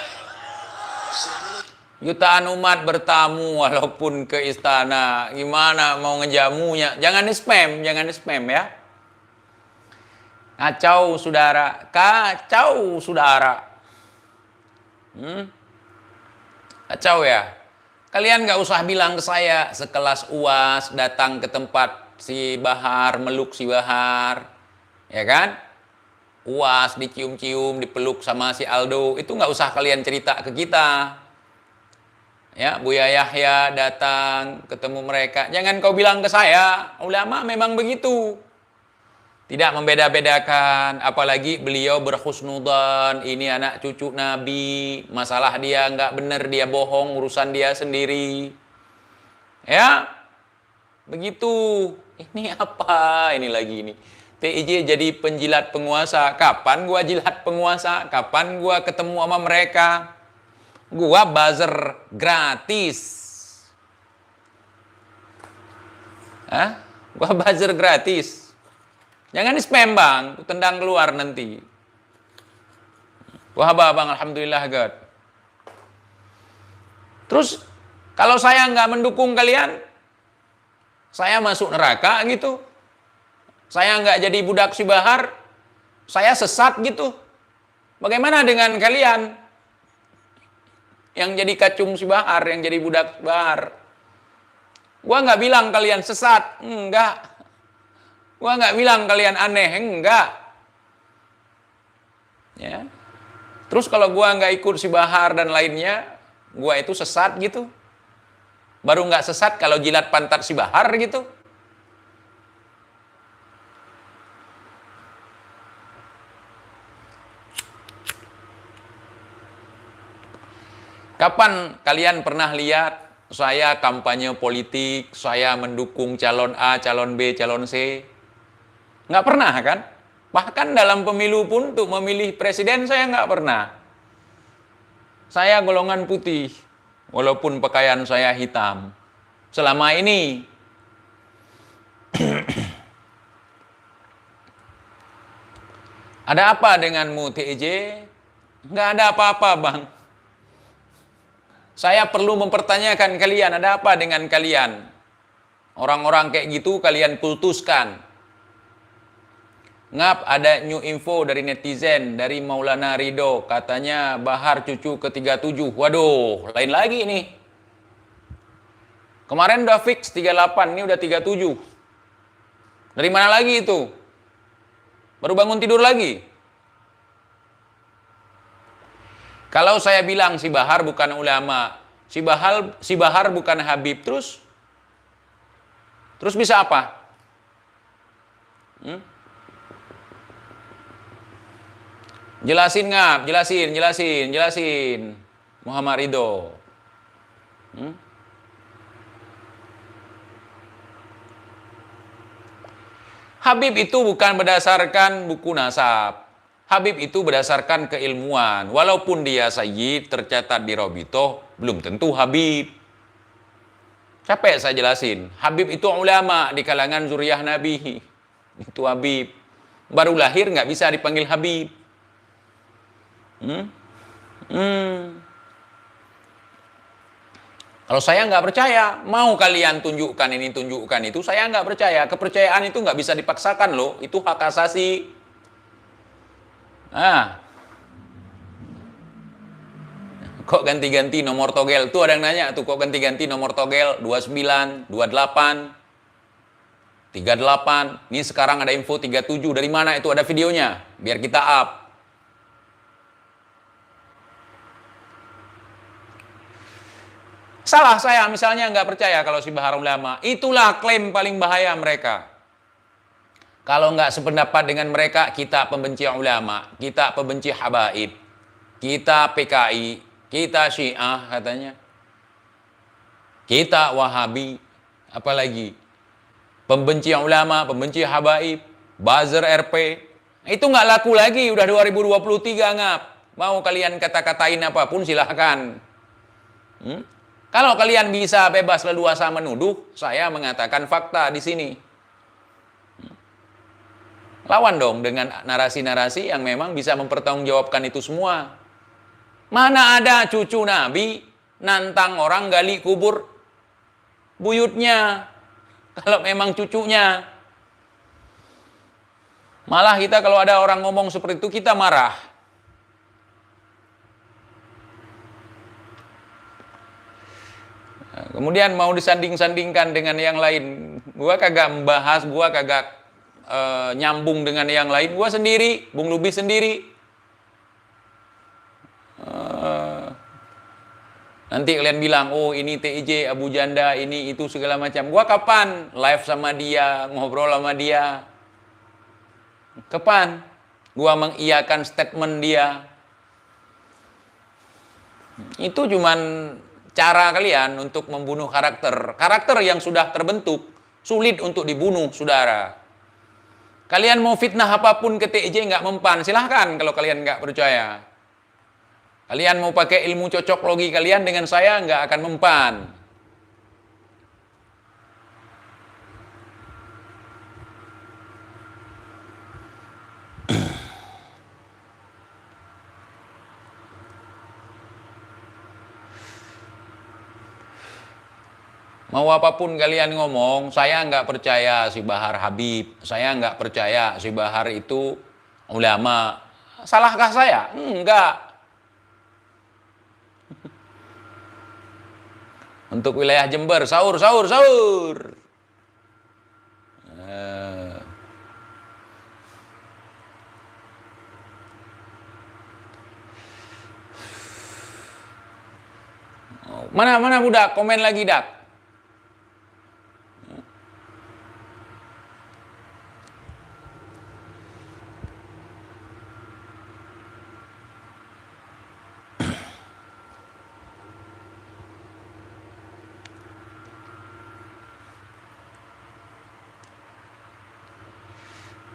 [SPEAKER 1] Jutaan umat bertamu walaupun ke istana, gimana mau ngejamunya? Jangan di-spam, jangan di-spam ya. Kacau saudara, kacau saudara. Kacau ya. Kalian gak usah bilang ke saya, sekelas UAS datang ke tempat si Bahar, meluk si Bahar. Ya kan? UAS dicium-cium, dipeluk sama si Aldo. Itu gak usah kalian cerita ke kita. Ya, Buya Yahya datang, ketemu mereka. Jangan kau bilang ke saya, ulama memang begitu. Tidak membeda-bedakan, apalagi beliau berhusnudzon, ini anak cucu Nabi, masalah dia nggak benar, dia bohong, urusan dia sendiri. Ya, begitu. Ini apa? Ini lagi ini. TIJ jadi penjilat penguasa. Kapan gua jilat penguasa? Kapan gua ketemu sama mereka? Gua buzzer gratis. Hah? Gua buzzer gratis. Jangan di-spam bang, tendang keluar nanti. Wah bang, alhamdulillah God. Terus kalau saya nggak mendukung kalian, saya masuk neraka gitu. Saya nggak jadi budak si Bahar, saya sesat gitu. Bagaimana dengan kalian yang jadi kacung si Bahar, yang jadi budak Bahar? Gua nggak bilang kalian sesat, enggak. Gua nggak bilang kalian aneh, enggak. Ya. Terus kalau gua nggak ikut si Bahar dan lainnya, gua itu sesat gitu. Baru nggak sesat kalau jilat pantat si Bahar gitu. Kapan kalian pernah lihat saya kampanye politik, saya mendukung calon A, calon B, calon C? Nggak pernah kan? Bahkan dalam pemilu pun untuk memilih presiden saya nggak pernah. Saya golongan putih, walaupun pakaian saya hitam. Selama ini Ada apa denganmu TJ? Nggak ada apa-apa bang. Saya perlu mempertanyakan kalian, ada apa dengan kalian? Orang-orang kayak gitu kalian kultuskan. Ngap ada new info dari netizen, dari Maulana Ridho. Katanya Bahar cucu ke-37. Waduh, lain lagi nih. Kemarin udah fix 38, ini udah 37. Dari mana lagi itu? Baru bangun tidur lagi? Kalau saya bilang si Bahar bukan ulama, si Bahar bukan Habib, terus bisa apa? Jelasin ngap, jelasin. Muhammad Ridho. Habib itu bukan berdasarkan buku nasab. Habib itu berdasarkan keilmuan. Walaupun dia sayyid, tercatat di Robitoh, belum tentu Habib. Capek saya jelasin. Habib itu ulama di kalangan zuriyah Nabi. Itu Habib. Baru lahir nggak bisa dipanggil Habib. Kalau saya nggak percaya, mau kalian tunjukkan ini, tunjukkan itu, saya nggak percaya. Kepercayaan itu nggak bisa dipaksakan loh. Itu hak asasi. Kok ganti-ganti nomor togel? Tuh ada yang nanya tuh, kok ganti-ganti nomor togel 29, 28, 38. Ini sekarang ada info 37. Dari mana itu ada videonya? Biar kita up. Salah saya misalnya nggak percaya kalau si Bahar ulama. Itulah klaim paling bahaya mereka. Kalau nggak sependapat dengan mereka, kita pembenci ulama, kita pembenci habaib, kita PKI, kita Syiah katanya, kita Wahabi, apalagi pembenci ulama, pembenci habaib, buzzer RP. Itu nggak laku lagi, udah 2023 ngap. Mau kalian kata-katain apapun silahkan. Kalau kalian bisa bebas leluasa menuduh, saya mengatakan fakta di sini. Lawan dong dengan narasi-narasi yang memang bisa mempertanggungjawabkan itu semua. Mana ada cucu Nabi nantang orang gali kubur buyutnya. Kalau memang cucunya. Malah kita kalau ada orang ngomong seperti itu kita marah. Kemudian mau disanding-sandingkan dengan yang lain. Gua kagak membahas, gua kagak nyambung dengan yang lain. Gua sendiri, Bung Lubi sendiri. Nanti kalian bilang, oh ini TIJ, Abu Janda, ini itu segala macam. Gua kapan live sama dia, ngobrol sama dia? Kapan gua mengiyakan statement dia? Itu cuman cara kalian untuk membunuh karakter. Karakter yang sudah terbentuk, sulit untuk dibunuh, saudara. Kalian mau fitnah apapun ke TIJ nggak mempan, silahkan kalau kalian nggak percaya. Kalian mau pakai ilmu cocok logi kalian dengan saya nggak akan mempan. Mau apapun kalian ngomong, saya nggak percaya si Bahar Habib, saya nggak percaya si Bahar itu ulama. Salahkah saya? Enggak. Untuk wilayah Jember, sahur. Mana budak? Komen lagi, Dak.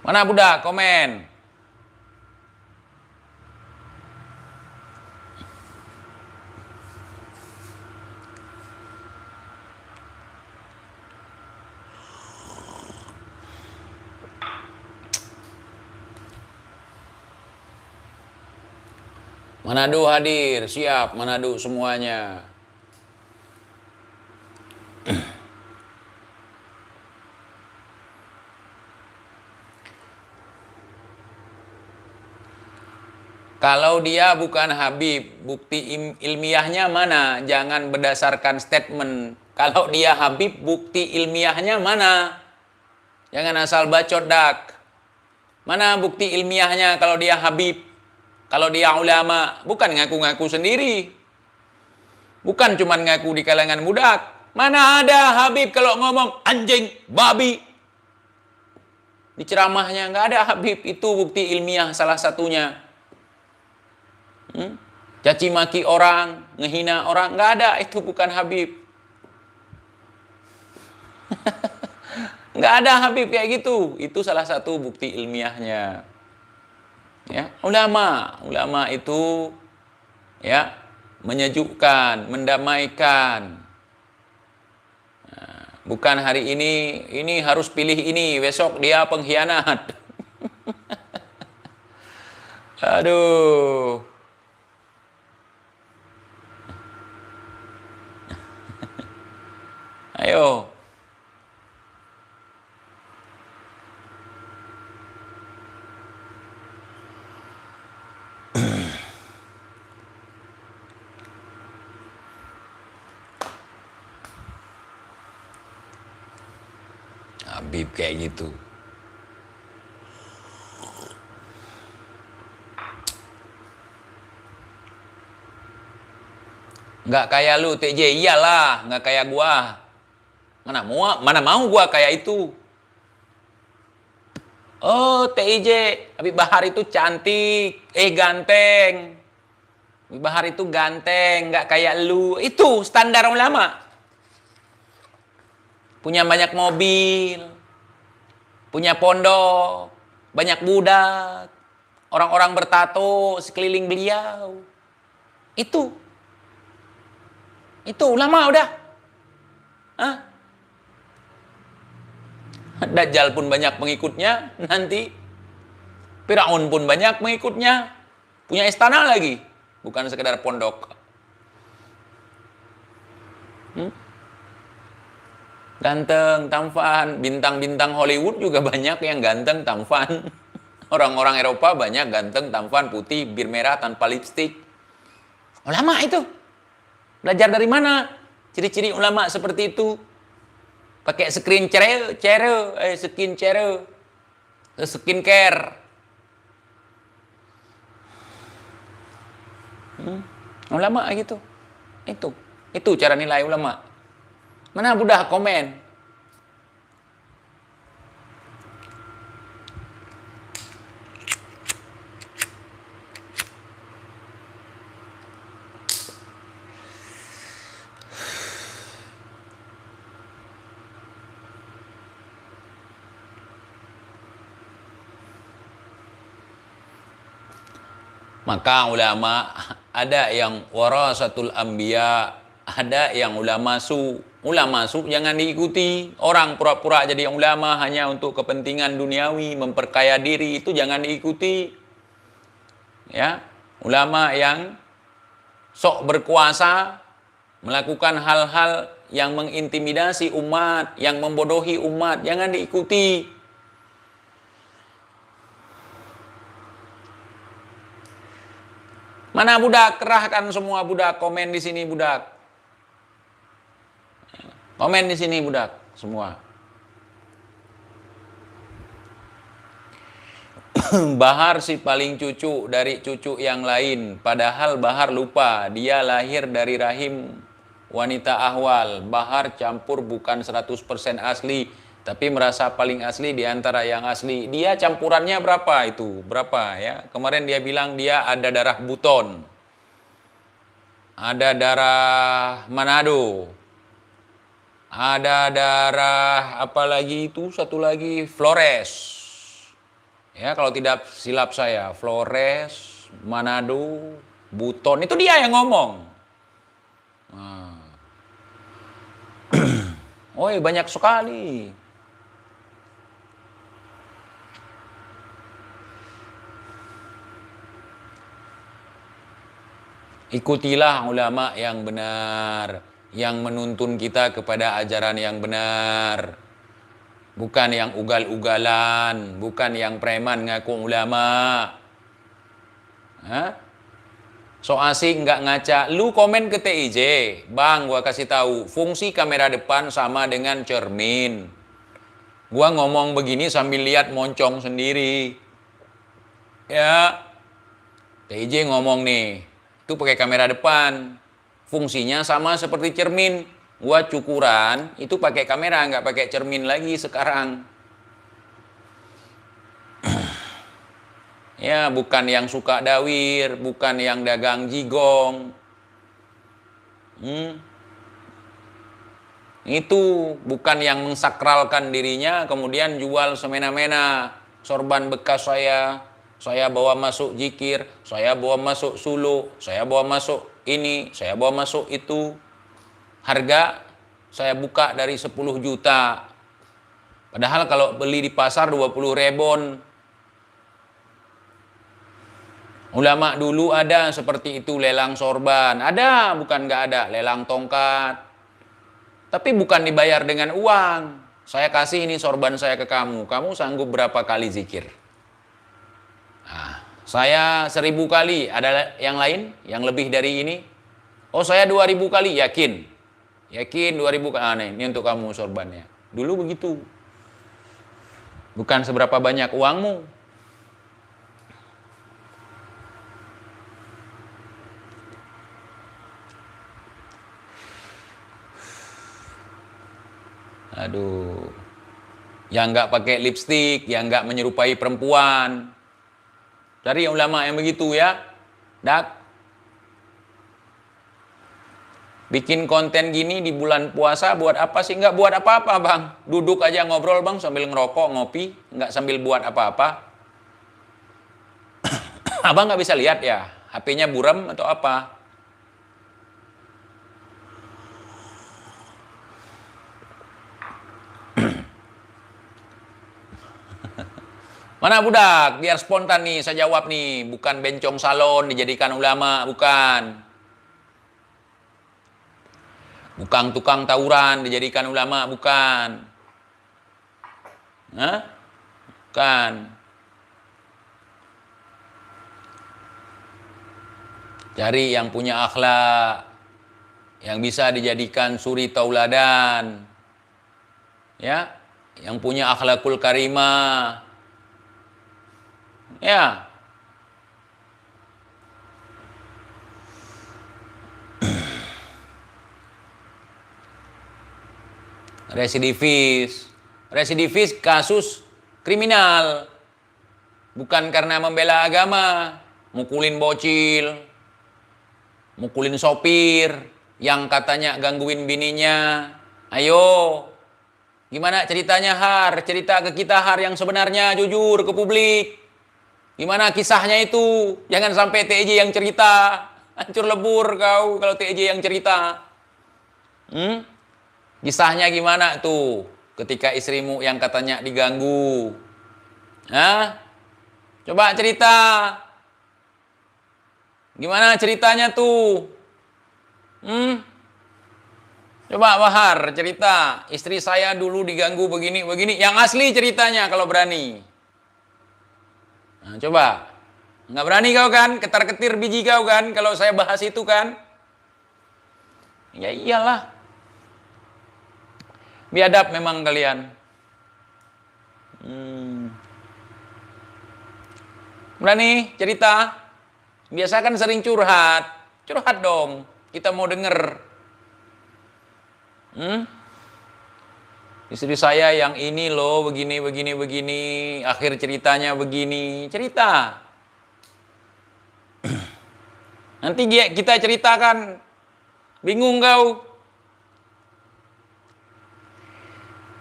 [SPEAKER 1] Mana budak? Komen. Manado hadir, siap Manado semuanya. Kalau dia bukan Habib, bukti ilmiahnya mana? Jangan berdasarkan statement. Kalau dia Habib, bukti ilmiahnya mana? Jangan asal bacot dak. Mana bukti ilmiahnya kalau dia Habib? Kalau dia ulama? Bukan ngaku-ngaku sendiri. Bukan cuma ngaku di kalangan budak. Mana ada Habib kalau ngomong anjing, babi. Di ceramahnya nggak ada Habib. Itu bukti ilmiah salah satunya. Caci maki orang, ngehina orang, nggak ada, itu bukan Habib. Nggak ada Habib kayak gitu. Itu salah satu bukti ilmiahnya. Ya, ulama itu ya menyejukkan, mendamaikan. Nah, bukan hari ini harus pilih ini, besok dia pengkhianat. Aduh. Ayo. Habib kayak gitu. Nggak kayak lu TJ, iyalah, nggak kayak gua. Mana mau gua kayak itu. Oh, TJ, Habib Bahar itu cantik, ganteng. Habib Bahar itu ganteng, nggak kayak lu. Itu standar ulama. Punya banyak mobil, punya pondok, banyak budak, orang-orang bertato sekeliling beliau. Itu ulama udah. Hah? Dajjal pun banyak pengikutnya nanti. Firaun pun banyak pengikutnya. Punya istana lagi, bukan sekedar pondok. Ganteng, tampan, bintang-bintang Hollywood juga banyak yang ganteng, tampan. Orang-orang Eropa banyak ganteng, tampan, putih, bir merah tanpa lipstik. Ulama itu. Belajar dari mana? Ciri-ciri ulama seperti itu. Pakai skin care. Ulama gitu. Itu cara nilai ulama. Mana budak komen? Maka ulama ada yang warasatul anbiya, ada yang ulama su. Ulama su jangan diikuti. Orang pura-pura jadi ulama hanya untuk kepentingan duniawi, memperkaya diri, itu jangan diikuti. Ya, ulama yang sok berkuasa, melakukan hal-hal yang mengintimidasi umat, yang membodohi umat, jangan diikuti. Mana budak? Kerahkan semua budak, komen di sini budak. Komen di sini budak semua. Bahar si paling cucu dari cucu yang lain. Padahal Bahar lupa dia lahir dari rahim wanita ahwal. Bahar campur bukan 100% asli, tapi merasa paling asli di antara yang asli. Dia campurannya berapa itu? Berapa ya? Kemarin dia bilang dia ada darah Buton. Ada darah Manado. Ada darah apa lagi itu? Satu lagi Flores. Ya, kalau tidak silap saya, Flores, Manado, Buton. Itu dia yang ngomong. Nah. Oh, banyak sekali. Ikutilah ulama yang benar, yang menuntun kita kepada ajaran yang benar. Bukan yang ugal-ugalan, bukan yang preman ngaku ulama. Hah? So asik nggak ngaca. Lu komen ke TIJ, bang, gua kasih tahu, fungsi kamera depan sama dengan cermin. Gua ngomong begini sambil lihat moncong sendiri. Ya, TIJ ngomong nih, itu pakai kamera depan. Fungsinya sama seperti cermin. Gua cukuran, itu pakai kamera, nggak pakai cermin lagi sekarang. Ya, bukan yang suka dawir, bukan yang dagang jigong. Itu bukan yang mensakralkan dirinya, kemudian jual semena-mena. Sorban bekas saya bawa masuk jikir, saya bawa masuk sulu, saya bawa masuk ini, saya bawa masuk itu. Harga saya buka dari 10 juta. Padahal kalau beli di pasar 20 rebon. Ulama dulu ada seperti itu, lelang sorban. Ada, bukan nggak ada. Lelang tongkat. Tapi bukan dibayar dengan uang. Saya kasih ini sorban saya ke kamu. Kamu sanggup berapa kali zikir? Nah, saya 1000 kali. Ada yang lain? Yang lebih dari ini? Oh, saya 2000 kali. Yakin? Yakin 2000 kali. Nah, ini untuk kamu sorbannya. Dulu begitu. Bukan seberapa banyak uangmu. Aduh, yang nggak pakai lipstik, yang nggak menyerupai perempuan. Cari ulama yang begitu ya, dak. Bikin konten gini di bulan puasa buat apa sih? Nggak buat apa-apa bang. Duduk aja ngobrol bang sambil ngerokok, ngopi, nggak sambil buat apa-apa. Abang nggak bisa lihat ya, HP-nya buram atau apa? Mana budak? Biar spontan nih, saya jawab nih. Bukan bencong salon dijadikan ulama, bukan. Bukan tukang tawuran dijadikan ulama, bukan. Hah? Bukan. Cari yang punya akhlak, yang bisa dijadikan suri tauladan. Ya, yang punya akhlakul karimah. Ya. Residivis kasus kriminal. Bukan karena membela agama, mukulin bocil, mukulin sopir yang katanya gangguin bininya. Ayo. Gimana ceritanya Har? Cerita ke kita Har yang sebenarnya, jujur ke publik. Gimana kisahnya itu? Jangan sampai TJ yang cerita. Hancur lebur kau kalau TJ yang cerita. Kisahnya gimana tuh? Ketika istrimu yang katanya diganggu. Hah? Coba cerita. Gimana ceritanya tuh? Coba Bahar cerita. Istri saya dulu diganggu begini-begini. Yang asli ceritanya kalau berani. Nah, coba. Nggak berani kau kan? Ketar-ketir biji kau kan? Kalau saya bahas itu kan? Ya iyalah. Biadab memang kalian. Berani cerita. Biasa kan sering curhat. Curhat dong. Kita mau denger. Istri saya yang ini loh, begini. Akhir ceritanya begini. Cerita. Nanti kita ceritakan. Bingung kau.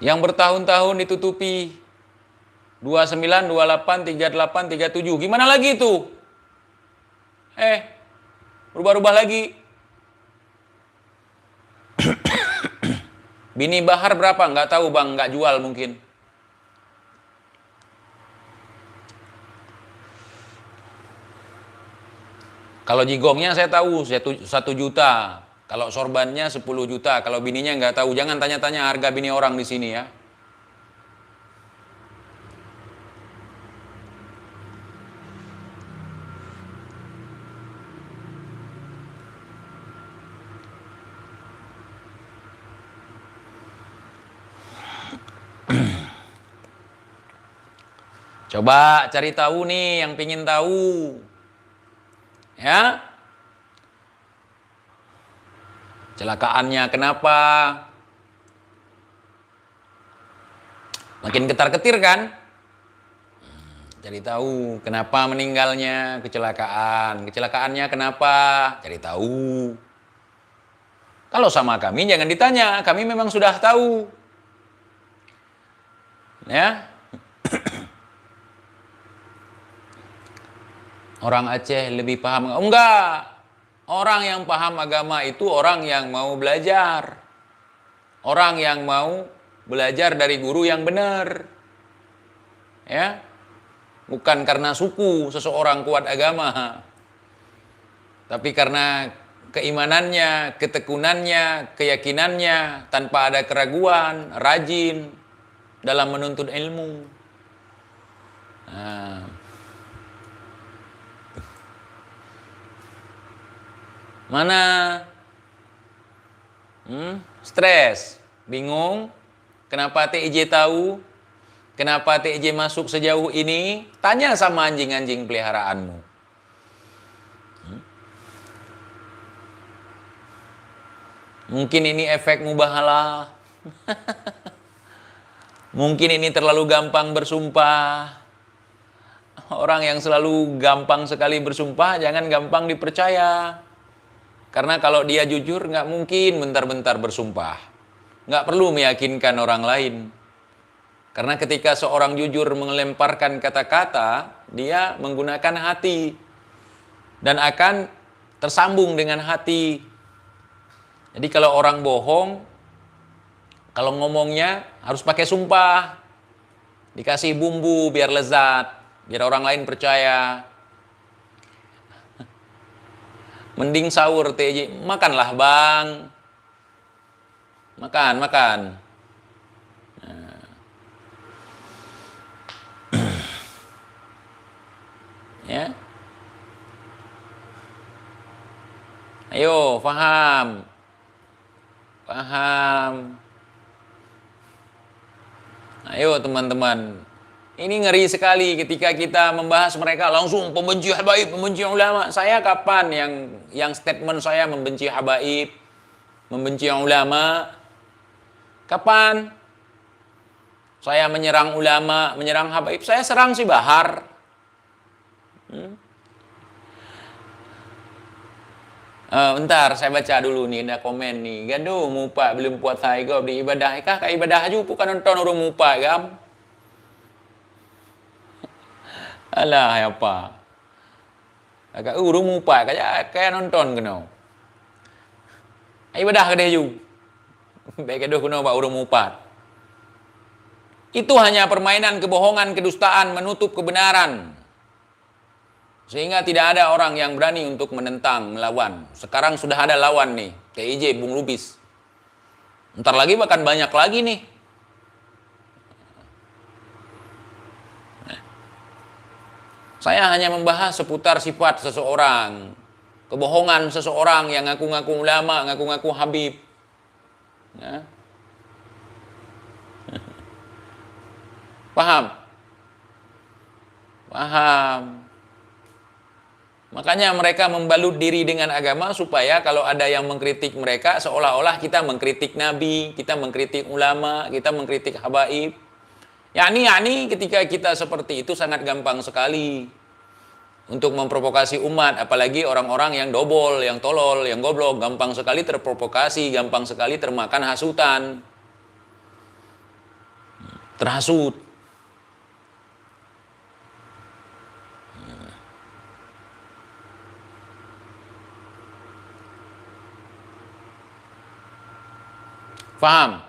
[SPEAKER 1] Yang bertahun-tahun ditutupi. 29, 28, 38, 37. Gimana lagi itu? Berubah-ubah lagi. Bini Bahar berapa? Nggak tahu bang, nggak jual mungkin. Kalau jigongnya saya tahu 1 juta. Kalau sorbannya 10 juta. Kalau bininya nggak tahu. Jangan tanya-tanya harga bini orang di sini ya. Coba cari tahu nih yang pingin tahu. Ya. Celakaannya kenapa? Makin ketar-ketir kan? Cari tahu kenapa meninggalnya, kecelakaan. Kecelakaannya kenapa? Cari tahu. Kalau sama kami jangan ditanya, kami memang sudah tahu. Ya. Orang Aceh lebih paham. Enggak. Orang yang paham agama itu orang yang mau belajar. Orang yang mau belajar dari guru yang benar. Ya. Bukan karena suku seseorang kuat agama. Tapi karena keimanannya, ketekunannya, keyakinannya, tanpa ada keraguan, rajin dalam menuntut ilmu. Nah. Mana? Stres, bingung, kenapa TIJ tahu, kenapa TIJ masuk sejauh ini? Tanya sama anjing-anjing peliharaanmu. Mungkin ini efek mubahalah. Mungkin ini terlalu gampang bersumpah. Orang yang selalu gampang sekali bersumpah, jangan gampang dipercaya. Karena kalau dia jujur, nggak mungkin bentar-bentar bersumpah. Nggak perlu meyakinkan orang lain. Karena ketika seorang jujur melemparkan kata-kata, dia menggunakan hati. Dan akan tersambung dengan hati. Jadi kalau orang bohong, kalau ngomongnya harus pakai sumpah. Dikasih bumbu biar lezat, biar orang lain percaya. Mending sahur TJ, makanlah bang. Makan. Nah. Ya. Ayo, paham. Ayo teman-teman. Ini ngeri sekali ketika kita membahas mereka langsung pembenci habaib, pembenci ulama. Saya kapan yang statement saya membenci habaib, membenci ulama? Kapan? Saya menyerang ulama, menyerang habaib. Saya serang si Bahar. Bentar, saya baca dulu nih, ada komen nih. Gaduh, mupa belum puat saya go di ibadah. Kah ibadah aja bukan nonton urung mupa gam. Alah, apa? Agak urung mupa kayak nonton kena. Ibadah ke dia ju. Baik keduh kena ba urung mupa. Itu hanya permainan kebohongan, kedustaan, menutup kebenaran. Sehingga tidak ada orang yang berani untuk menentang, melawan. Sekarang sudah ada lawan nih, TIJ, Bung Lubis. Ntar lagi bahkan banyak lagi nih. Saya hanya membahas seputar sifat seseorang. Kebohongan seseorang yang ngaku-ngaku ulama, ngaku-ngaku habib. Ya. Paham? Makanya mereka membalut diri dengan agama supaya kalau ada yang mengkritik mereka seolah-olah kita mengkritik Nabi, kita mengkritik ulama, kita mengkritik habaib. Yani ketika kita seperti itu sangat gampang sekali untuk memprovokasi umat, apalagi orang-orang yang dobol, yang tolol, yang goblok, gampang sekali terprovokasi, gampang sekali termakan hasutan. Terhasut. Faham?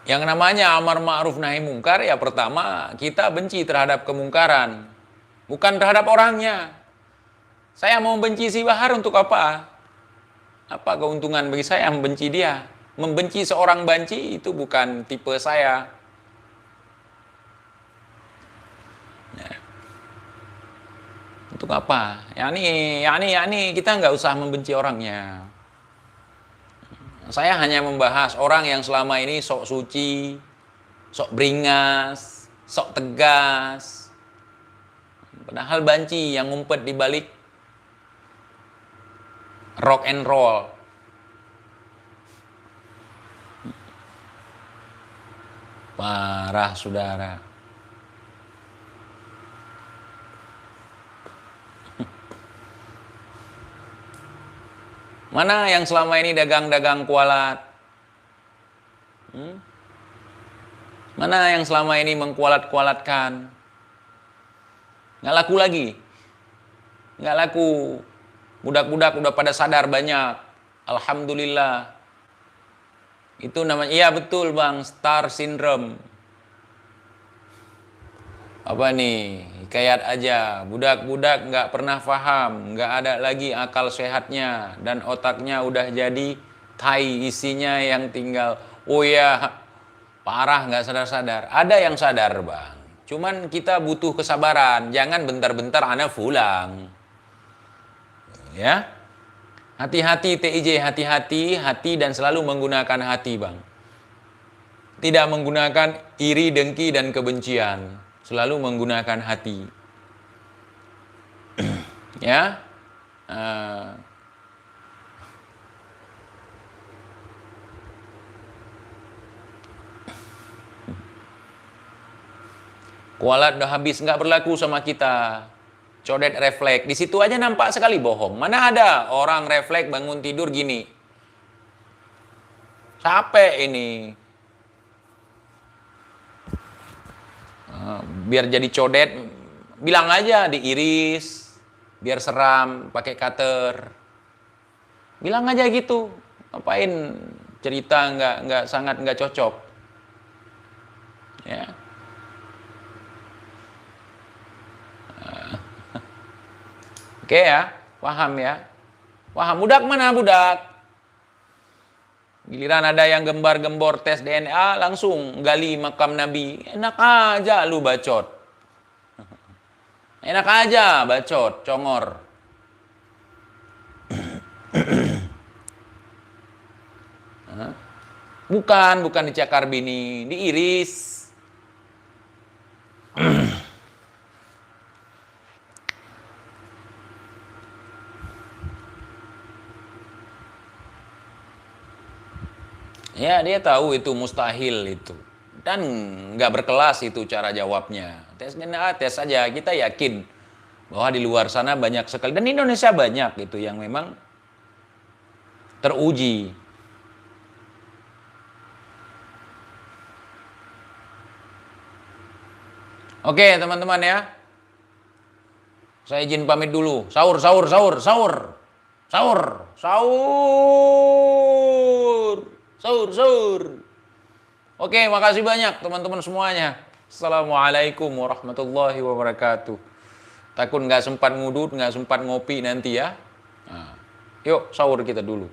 [SPEAKER 1] Yang namanya amar ma'ruf nahi mungkar, ya pertama kita benci terhadap kemungkaran, bukan terhadap orangnya. Saya mau benci si Bahar untuk apa? Apa keuntungan bagi saya membenci dia? Membenci seorang banci itu bukan tipe saya. Ya. Untuk apa? Yani kita nggak usah membenci orangnya. Saya hanya membahas orang yang selama ini sok suci, sok beringas, sok tegas. Padahal banci yang ngumpet di balik rock and roll. Parah, saudara. Mana yang selama ini dagang-dagang kualat? Mana yang selama ini mengkualat-kualatkan? Nggak laku lagi. Nggak laku. Budak-budak udah pada sadar banyak. Alhamdulillah. Itu namanya, iya betul bang, star syndrome. Apa nih, hikayat aja. Budak-budak nggak pernah paham, nggak ada lagi akal sehatnya, dan otaknya udah jadi tai isinya yang tinggal, oh ya, parah nggak sadar-sadar. Ada yang sadar bang, cuman kita butuh kesabaran, jangan bentar-bentar ana pulang. Ya, hati-hati TIJ, hati-hati, hati dan selalu menggunakan hati bang. Tidak menggunakan iri, dengki, dan kebencian. Selalu menggunakan hati. Ya. Kualat udah habis, nggak berlaku sama kita. Codet refleks. Di situ aja nampak sekali bohong. Mana ada orang refleks bangun tidur gini. Capek ini. Biar jadi codet, bilang aja diiris, biar seram, pakai cutter. Bilang aja gitu. Ngapain cerita sangat nggak cocok. Ya. Oke ya, paham ya. Paham. Budak mana budak? Giliran ada yang gembar-gembor tes DNA, langsung gali makam Nabi. Enak aja lu bacot. Enak aja bacot, congor. Bukan dicakar bini, diiris. Ya, dia tahu itu mustahil itu. Dan nggak berkelas itu cara jawabnya. Tes DNA, tes saja. Kita yakin bahwa di luar sana banyak sekali. Dan di Indonesia banyak itu yang memang teruji. Oke, teman-teman ya. Saya izin pamit dulu. Sahur. Oke, makasih banyak teman-teman semuanya. Assalamualaikum warahmatullahi wabarakatuh. Takut nggak sempat ngudut, nggak sempat ngopi nanti ya. Nah, yuk sahur kita dulu.